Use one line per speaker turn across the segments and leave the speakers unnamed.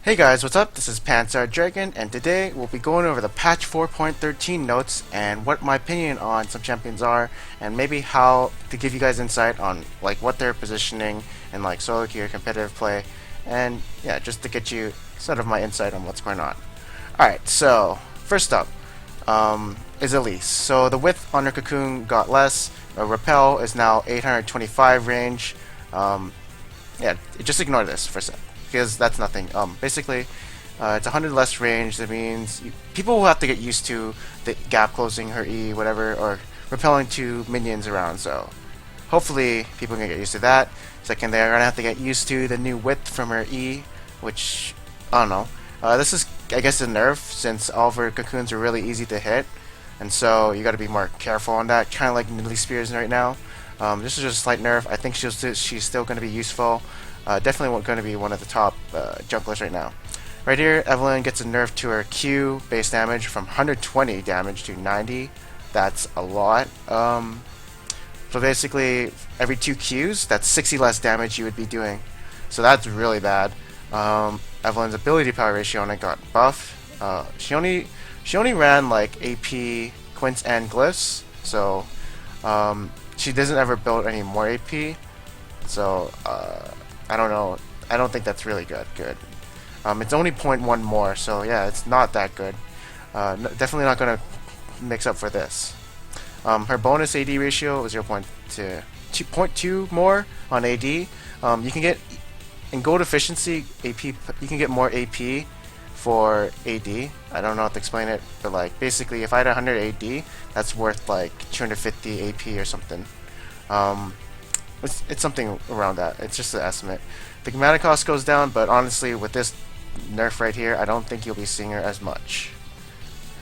Hey guys, what's up? This is Panzer Dragon, and today we'll be going over the patch 4.13 notes and what my opinion on some champions are, and maybe how to give you guys insight on like what they're positioning in like solo queue, competitive play, and yeah, just to get you sort of my insight on what's going on. Alright, so first up is Elise. So the width on her cocoon got less. Repel is now 825 range. Yeah, just ignore this for a sec because that's nothing. Basically, it's 100 less range. That means people will have to get used to the gap closing her E, whatever, or repelling two minions around. So hopefully people can get used to that. Second, they're gonna have to get used to the new width from her E, which I don't know. This is, I guess, a nerf since all of her cocoons are really easy to hit, and so you got to be more careful on that. Kind of like Nidalee Spears right now. This is just a slight nerf. I think she's still going to be useful. Definitely going to be one of the top junglers right now. Right here, Evelynn gets a nerf to her Q base damage from 120 damage to 90. That's a lot. So basically, every 2 Qs, that's 60 less damage you would be doing. So that's really bad. Evelynn's ability power ratio on it got buffed. She only ran like AP, Quints, and Glyphs. So she doesn't ever build any more AP. So I don't know. I don't think that's really good. It's only 0.1 more, so yeah, it's not that good. Definitely not gonna mix up for this. Her bonus AD ratio is 0.2 more on AD. You can get in gold efficiency AP. You can get more AP for AD. I don't know how to explain it, but like basically, if I had 100 AD, that's worth like 250 AP or something. It's something around that. It's just an estimate. The mana cost goes down, but honestly, with this nerf right here, I don't think you'll be seeing her as much.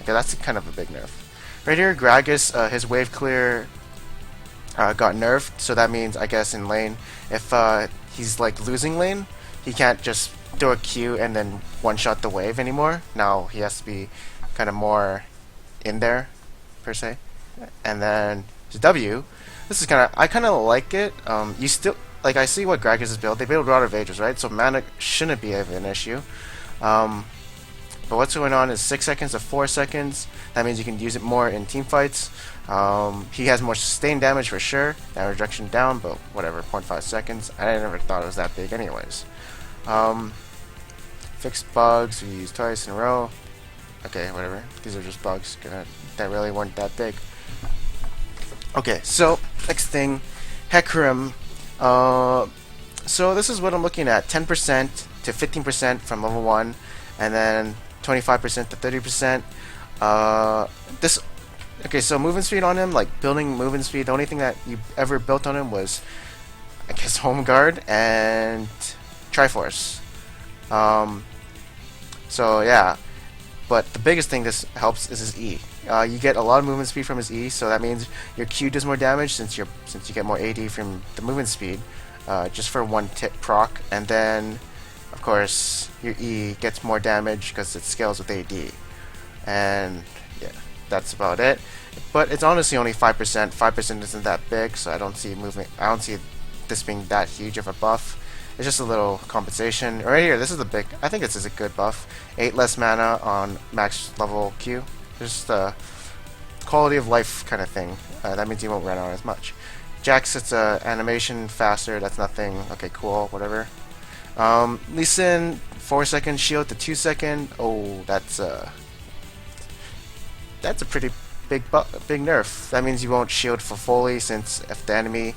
Okay, that's kind of a big nerf. Right here, Gragas, his wave clear got nerfed, so that means, I guess, in lane, if he's like losing lane, he can't just throw a Q and then one-shot the wave anymore. Now he has to be kind of more in there, per se. And then W. This is I kind of like it. You still like I see what Gragas' build. They build Rod of Ages, right? So mana shouldn't be an issue. But what's going on is 6 seconds to 4 seconds. That means you can use it more in team fights. He has more sustained damage for sure. Damage reduction down, but whatever, 0.5 seconds. I never thought it was that big anyways. Fixed bugs, we used twice in a row. Okay, whatever. These are just bugs that really weren't that big. Okay, so next thing, Hecarim. So this is what I'm looking at: 10% to 15% from level 1, and then 25% to 30%. Okay, so movement speed on him, like building movement speed, the only thing that you ever built on him was, I guess, Home Guard and Triforce. So yeah, but the biggest thing this helps is his E. You get a lot of movement speed from his E, so that means your Q does more damage since you get more AD from the movement speed, just for one proc, and then of course your E gets more damage because it scales with AD, and yeah, that's about it. But it's honestly only 5%. 5% isn't that big, so I don't see this being that huge of a buff. It's just a little compensation. Right here, this is the big. I think this is a good buff. 8 less mana on max level Q. Just a quality of life kind of thing. That means you won't run out as much. Jax, it's animation faster. That's nothing. Okay, cool. Whatever. Lee Sin, 4 second shield to 2 second. Oh, that's a pretty big nerf. That means you won't shield for fully, since if the enemy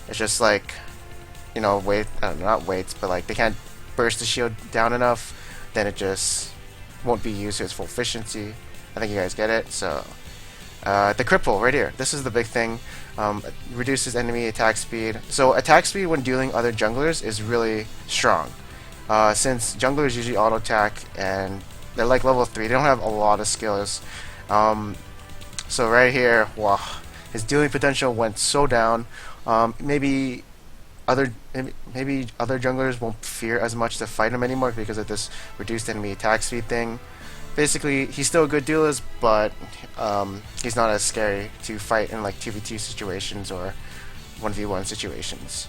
is just like, you know, not weights, but like they can't burst the shield down enough, then it just won't be used to its full efficiency. I think you guys get it. So the cripple right here, this is the big thing. Reduces enemy attack speed. So attack speed when dueling other junglers is really strong, since junglers usually auto attack and they're like level 3. They don't have a lot of skills. So right here, wow, his dueling potential went so down. Maybe other junglers won't fear as much to fight him anymore because of this reduced enemy attack speed thing. Basically, he's still a good duelist, but he's not as scary to fight in like 2v2 situations or 1v1 situations.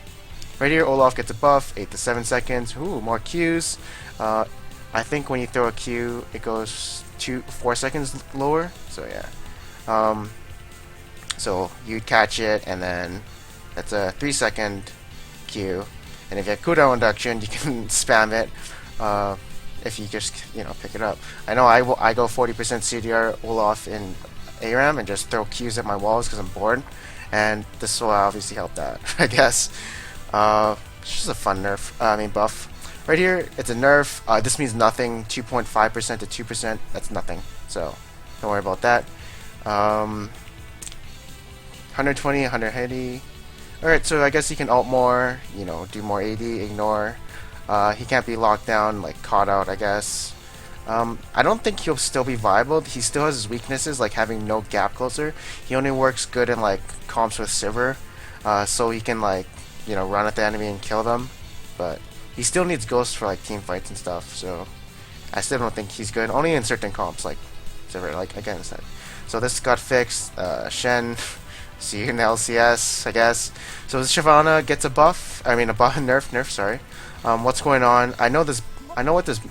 Right here, Olaf gets a buff, 8 to 7 seconds. Ooh, more Qs. I think when you throw a Q, it goes 4 seconds lower. So yeah. So you catch it, and then that's a 3 second Q. And if you have cooldown reduction, you can spam it. If you just pick it up. I know I go 40% CDR Olaf in ARAM and just throw Qs at my walls because I'm bored, and this will obviously help that. I guess. It's just a fun nerf. Buff. Right here, it's a nerf. This means nothing. 2.5% to 2%. That's nothing. So don't worry about that. 120, 180. Alright, so I guess he can ult more, do more AD, ignore. He can't be locked down, like caught out, I guess. I don't think he'll still be viable. He still has his weaknesses, like having no gap closer. He only works good in like comps with Sivir, so he can like run at the enemy and kill them. But he still needs Ghost for like team fights and stuff. So I still don't think he's good. Only in certain comps like Sivir, like again. So this got fixed. Shen. See you in the LCS, I guess. So Shyvana gets a buff. A buff nerf. Sorry. What's going on? I know what this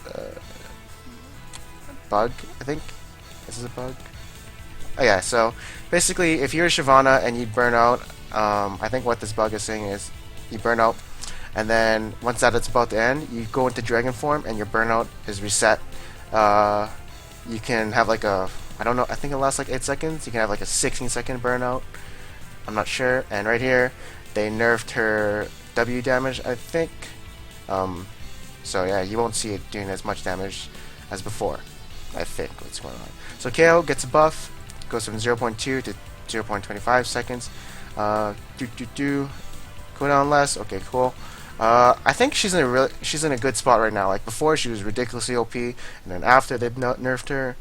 bug. I think this is a bug. Oh yeah. So basically, if you're Shyvana and you burn out, I think what this bug is saying is you burn out, and then once it's about to end, you go into dragon form and your burnout is reset. You can have like a I don't know. I think it lasts like 8 seconds. You can have like a 16-second burnout. I'm not sure. And right here, they nerfed her W damage, I think. So yeah, you won't see it doing as much damage as before, I think. What's going on? So KO gets a buff, goes from 0.2 to 0.25 seconds. Cooldown less. Okay, cool. I think she's in a good spot right now. Like before, she was ridiculously OP, and then after they nerfed her,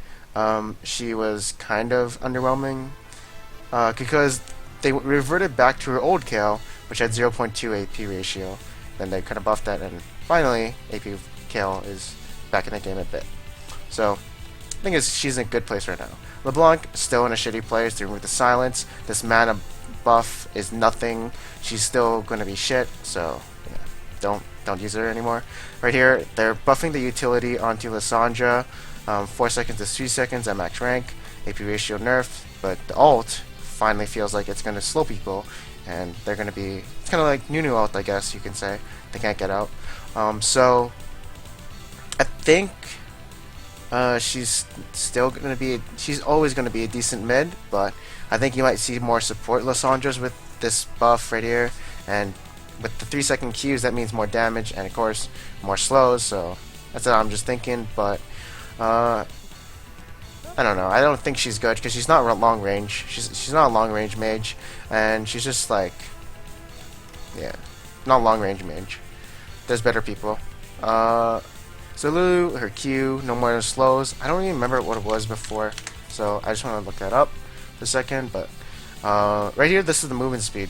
she was kind of underwhelming because they reverted back to her old KO, which had 0.2 AP ratio. Then they kind of buffed that, and finally, AP KO is back in the game a bit. So, the thing is, she's in a good place right now. LeBlanc still in a shitty place. They removed the silence. This mana buff is nothing. She's still going to be shit. So, yeah, don't use her anymore. Right here, they're buffing the utility onto Lissandra. 4 seconds to 3 seconds at max rank. AP ratio nerfed, but the ult finally feels like it's going to slow people, and they're going to be, it's kind of like Nunu ult, I guess you can say. They can't get out. So I think she's still going to be, she's always going to be a decent mid, but I think you might see more support Lissandra's with this buff right here, and with the 3-second Qs, that means more damage, and of course more slows. So that's what I'm just thinking, but I don't know. I don't think she's good because she's not long range. She's not a long range mage, and she's just like, yeah, not long range mage. There's better people. So Lulu, her Q, no more slows. I don't even remember what it was before, so I just want to look that up for a second. But right here, this is the movement speed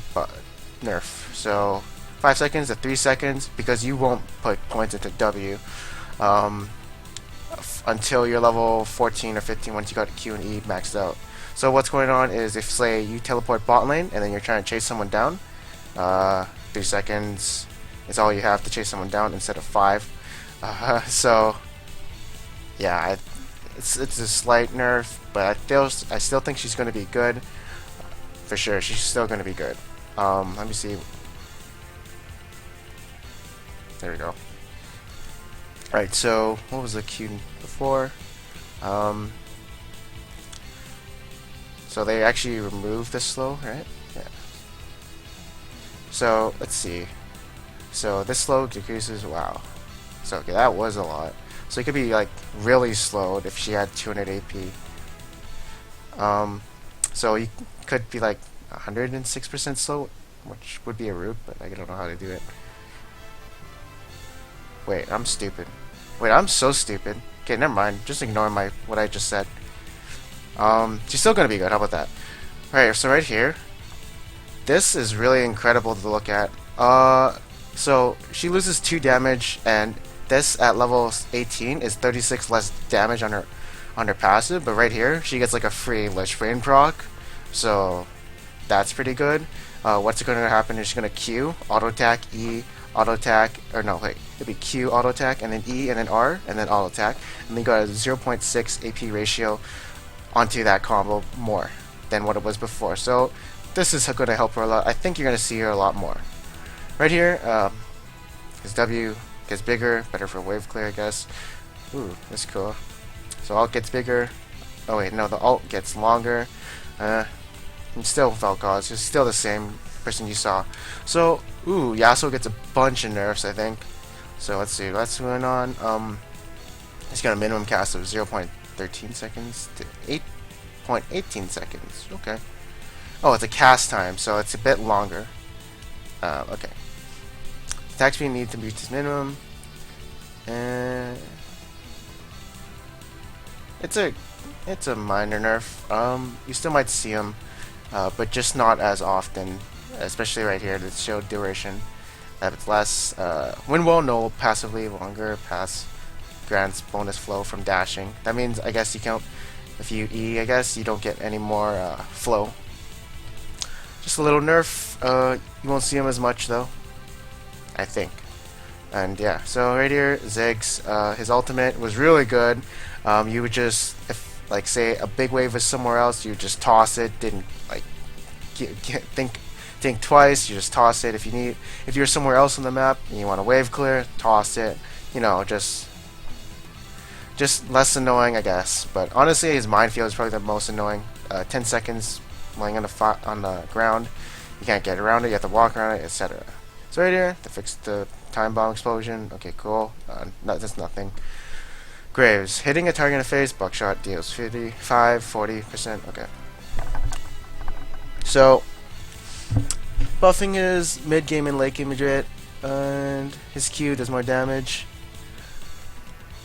nerf. So 5 seconds to 3 seconds because you won't put points into W. Until you're level 14 or 15 once you got Q and E maxed out. So what's going on is if, say, you teleport bot lane and then you're trying to chase someone down, 3 seconds is all you have to chase someone down instead of 5. So yeah, it's a slight nerf, but I still think she's going to be good for sure. She's still going to be good. Let me see. There we go. Alright, so what was the Q before? So they actually removed the slow, right? Yeah. So let's see. So this slow decreases. Wow. So okay, that was a lot. So it could be like really slowed if she had 200 AP. So you could be like 106% slow, which would be a root, but I don't know how to do it. Wait, I'm stupid. Wait, I'm so stupid. Okay, never mind. Just ignore what I just said. She's still gonna be good. How about that? Alright, so right here, this is really incredible to look at. So she loses 2 damage, and this at level 18 is 36 less damage on her passive. But right here, she gets like a free Lich Brain proc, so that's pretty good. What's going to happen is she's going to Q, auto attack, E, auto attack, or no, wait, it'd be Q auto attack, and then E, and then R, and then auto attack, and then you got a 0.6 AP ratio onto that combo more than what it was before. So this is going to help her a lot. I think you're going to see her a lot more. Right here, his W gets bigger, better for wave clear, I guess. Ooh, that's cool. So alt gets bigger. Oh wait, no, the alt gets longer. And still Vel'Koz, it's just still the same person you saw. So, ooh, Yasuo gets a bunch of nerfs, I think. So let's see what's going on. He's got a minimum cast of 0.13 seconds to 8.18 seconds. Okay. Oh, it's a cast time, so it's a bit longer. Okay. Attack speed needs to reach its minimum. And it's a minor nerf. You still might see him, but just not as often. Especially right here, the show duration. It's less. Wind Wall, no, passively longer. Pass grants bonus flow from dashing. That means, I guess you can't. If you E, I guess you don't get any more flow. Just a little nerf. You won't see him as much though, I think. And yeah, so right here, Ziggs, his ultimate was really good. You would just, if like say a big wave is somewhere else, you would just toss it. Didn't like think twice. You just toss it. If you're somewhere else on the map and you want to wave clear, toss it. You know, just less annoying, I guess. But honestly, his minefield is probably the most annoying. 10 seconds laying on the ground, you can't get around it. You have to walk around it, etc. So right here, to fix the time bomb explosion. Okay, cool. That's nothing. Graves, hitting a target in the face, buckshot deals 40%. Okay. So buffing his mid game and late game Madrid, and his Q does more damage.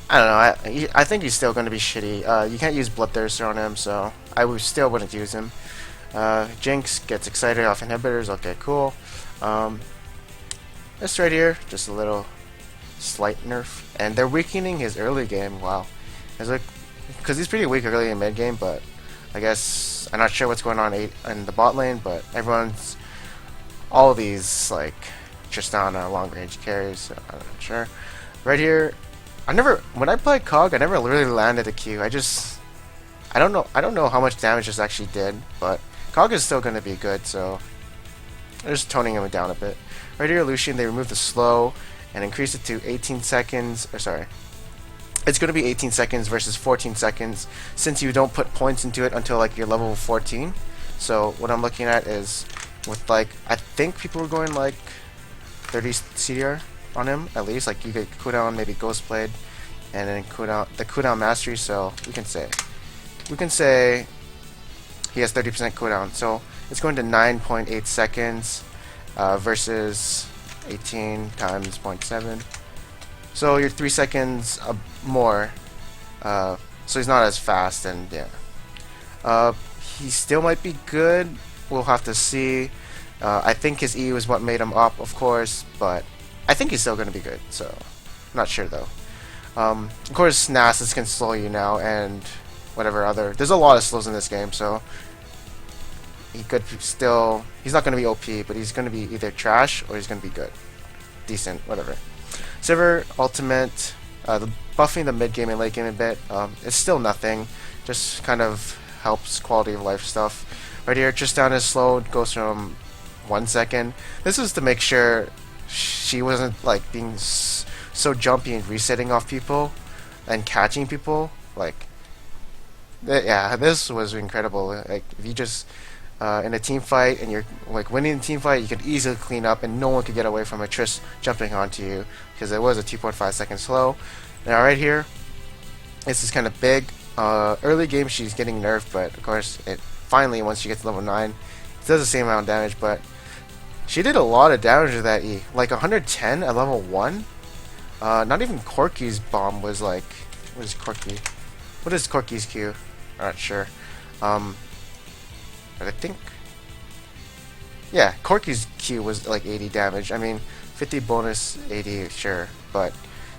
I don't know. I think he's still going to be shitty. You can't use Bloodthirster on him, so I still wouldn't use him. Jinx gets excited off inhibitors. Okay, cool. This right here, just a little slight nerf, and they're weakening his early game. Wow, it's like because he's pretty weak early in mid game, but I guess I'm not sure what's going on in the bot lane, but all of these like Tristan are long range carries, so I'm not sure. Right here, when I played COG, I never really landed a Q. I don't know how much damage this actually did, but COG is still going to be good, so I'm just toning him down a bit. Right here, Lucian, they removed the slow and increased it to 18 seconds, or sorry, it's going to be 18 seconds versus 14 seconds since you don't put points into it until like you're level 14. So what I'm looking at is with like, I think people were going like 30 CDR on him at least, like you get cooldown, maybe Ghost Blade, and then the cooldown mastery, so we can say he has 30% cooldown, so it's going to 9.8 seconds versus 18 times 0.7, so you're 3 seconds more, so he's not as fast, and yeah, he still might be good. We'll have to see. I think his E was what made him up, of course, but I think he's still going to be good, so I'm not sure though. Of course, Nasus can slow you now, and whatever other. There's a lot of slows in this game, so he could still. He's not going to be OP, but he's going to be either trash or he's going to be good, decent, whatever. Sivir ultimate, buffing the mid game and late game a bit. It's still nothing, just kind of helps quality of life stuff. Right here, Tristan is slowed, goes from 1 second. This is to make sure she wasn't like being so jumpy and resetting off people and catching people. Like, yeah, this was incredible. Like, if you just in a team fight and you're like winning a team fight, you could easily clean up and no one could get away from a Triss jumping onto you because it was a 2.5 second slow. Now right here, this is kind of big. Early game she's getting nerfed, but of course it finally, once she gets to level 9, it does the same amount of damage, but she did a lot of damage with that E. Like 110 at level 1? Not even Corki's bomb was like... What is Corki? What is Corki's Q? I'm not sure. But I think... Yeah, Corki's Q was like 80 damage. I mean, 50 bonus 80, sure, but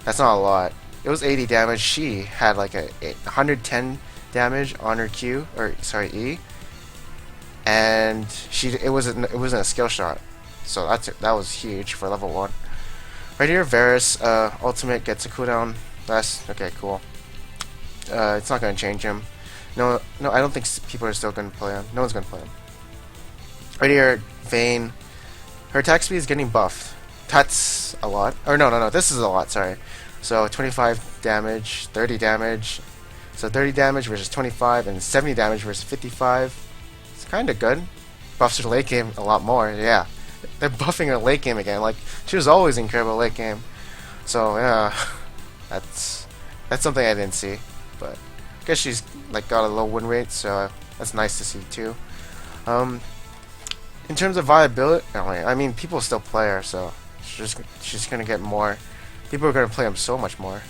that's not a lot. It was 80 damage. She had like a 110 damage on her Q, or sorry, E, and it wasn't a skill shot, so that was huge for level 1. Right here, Varus ultimate gets a cooldown. Okay, cool. It's not gonna change him. No, no, I don't think people are still gonna play him. No one's gonna play him. Right here, Vayne. Her attack speed is getting buffed. That's a lot. Or no, this is a lot, sorry. So 25 damage, 30 damage. So 30 damage versus 25, and 70 damage versus 55. It's kinda good. Buffs her late game a lot more, yeah. They're buffing her late game again. Like, she was always incredible late game. So, yeah. That's something I didn't see. But I guess she's like got a low win rate, so that's nice to see too. In terms of viability, I mean, people still play her, so she's gonna get more. People are gonna play him so much more.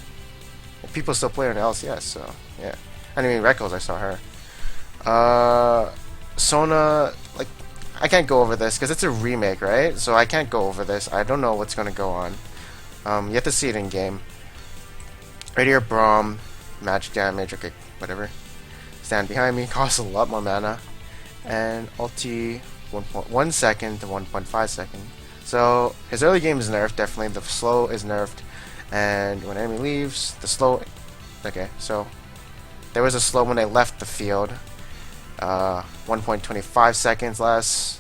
And people still play her in LCS, so yeah. I mean, Reckles, I saw her. Sona, like, I can't go over this because it's a remake, right? So I can't go over this. I don't know what's gonna go on. You have to see it in game. Right here, Braum, magic damage. Okay, whatever. Stand behind me, costs a lot more mana, and ulti 1.1 second to 1.5 second. So his early game is nerfed, definitely. The slow is nerfed, and when enemy leaves, the slow. Okay, so there was a slow when they left the field. 1.25 seconds less.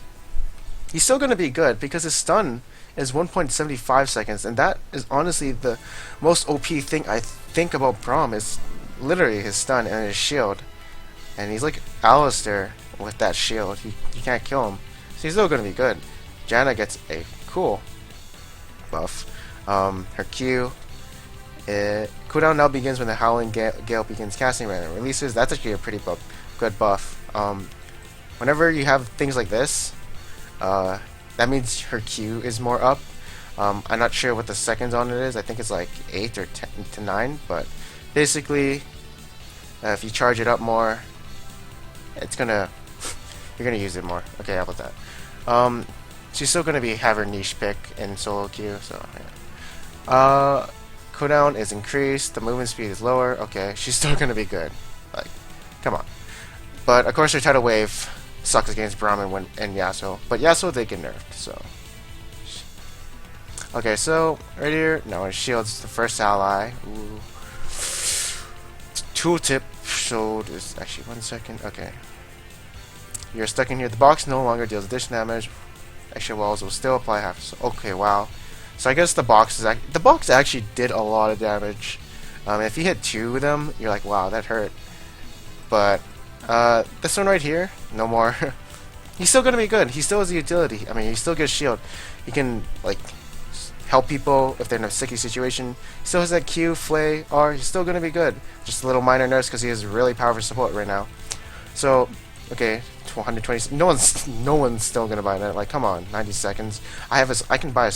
He's still gonna be good because his stun is 1.75 seconds, and that is honestly the most OP thing I think about Braum is literally his stun and his shield. And he's like Alistair with that shield. You can't kill him. So he's still gonna be good. Janna gets a cool buff. Her Q. Cooldown now begins when the Howling Gale begins casting random releases. That's actually a pretty good buff. Whenever you have things like this, that means her Q is more up. I'm not sure what the seconds on it is. I think it's like 8 or 10 to 9, but basically, if you charge it up more, it's gonna you're gonna use it more. Okay, how about that? She's still gonna have her niche pick in solo queue, so yeah. Cooldown is increased. The movement speed is lower. Okay, she's still gonna be good. Like, come on. But of course, her tidal wave sucks against Braum and Yasuo. But Yasuo they get nerfed, so. Okay, so right here, no, her shield's the first ally. Ooh. Tooltip showed is actually 1 second. Okay. You're stuck in here. The box no longer deals additional damage. Extra walls will still apply half. So, okay, wow. So I guess the box actually did a lot of damage. If you hit 2 of them, you're like, wow, that hurt. But this one right here, no more. He's still gonna be good. He still has the utility. I mean, he still gets shield. He can like help people if they're in a sticky situation. He still has that Q, Flay, R. He's still gonna be good. Just a little minor nerfs because he has really powerful support right now. So, okay, 120. No one's still gonna buy that. Like, come on, 90 seconds. I can buy a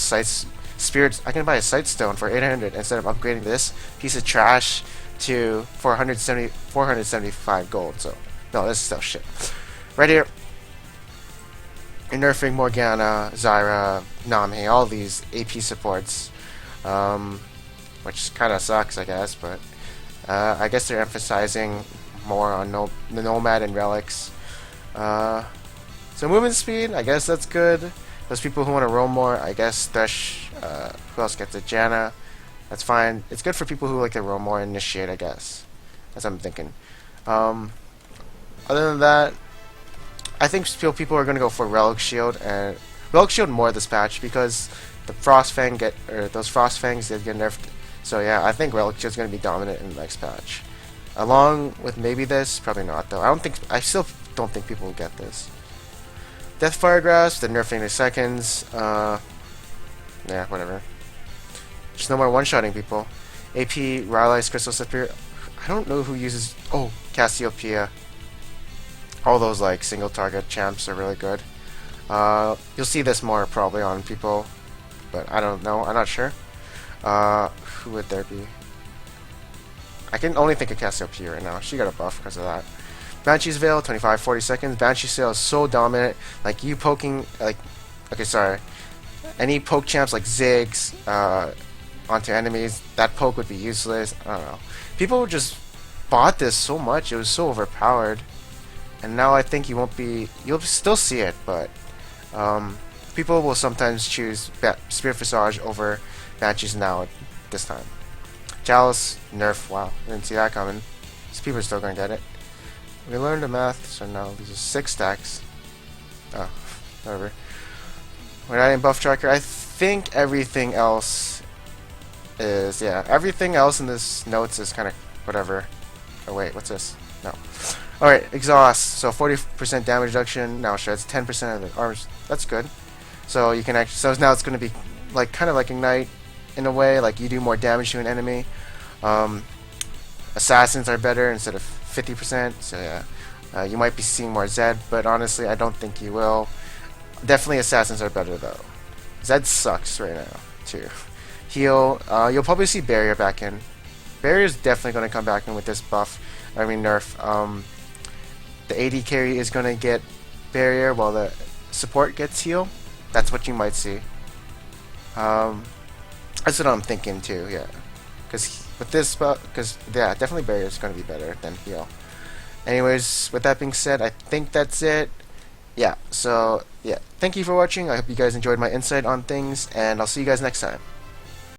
I can buy a sight stone for 800 instead of upgrading this piece of trash to 475 gold. So, no, this is still shit. Right here. You're nerfing Morgana, Zyra, Nami, all these AP supports, which kind of sucks, I guess, but I guess they're emphasizing more on the Nomad and Relics. So movement speed, I guess that's good. Those people who want to roam more, I guess Thresh, who else gets it? Janna, that's fine. It's good for people who like to roam more and initiate, I guess. That's what I'm thinking. Other than that, I think still people are going to go for Relic Shield and Relic Shield more this patch because the those Frost Fangs did get nerfed. So yeah, I think Relic Shield is going to be dominant in the next patch. Along with maybe this, probably not though. I still don't think people will get this. Deathfire Grasp, they're nerfing the seconds. Yeah, whatever. Just no more one-shotting people. AP, Rylai's Crystal Spear. I don't know who uses. Oh, Cassiopeia. All those like single target champs are really good. You'll see this more probably on people, but I don't know. I'm not sure. Who would there be? I can only think of Cassiopeia right now. She got a buff because of that. Banshee's Veil, 25-40 seconds. Banshee's Sail is so dominant. Like you poking, like, okay, sorry. Any poke champs like Ziggs onto enemies, that poke would be useless. I don't know. People just bought this so much. It was so overpowered. And now I think you'll still see it, but people will sometimes choose Spirit Visage over Banshee's now this time. Chalice, nerf, wow, didn't see that coming. These people are still gonna get it. We learned the math, so now these are 6 stacks. Oh, whatever. We're not in buff tracker. I think everything else is, yeah, everything else in this notes is kind of whatever. Oh wait, what's this? No. Alright, exhaust. So 40% damage reduction. Now shreds 10% of the armor. That's good. So you can actually, so now it's going to be like kind of like ignite in a way, like you do more damage to an enemy. Assassins are better instead of 50%. So yeah, you might be seeing more Zed, but honestly, I don't think you will. Definitely assassins are better though. Zed sucks right now too. Heal. You'll probably see barrier back in. Barrier is definitely going to come back in with this buff. I mean nerf. The AD carry is going to get barrier while the support gets heal. That's what you might see. That's what I'm thinking too. Yeah, because with this, because yeah, definitely barrier is going to be better than heal. Anyways, with that being said, I think that's it. Yeah. So yeah, thank you for watching. I hope you guys enjoyed my insight on things, and I'll see you guys next time.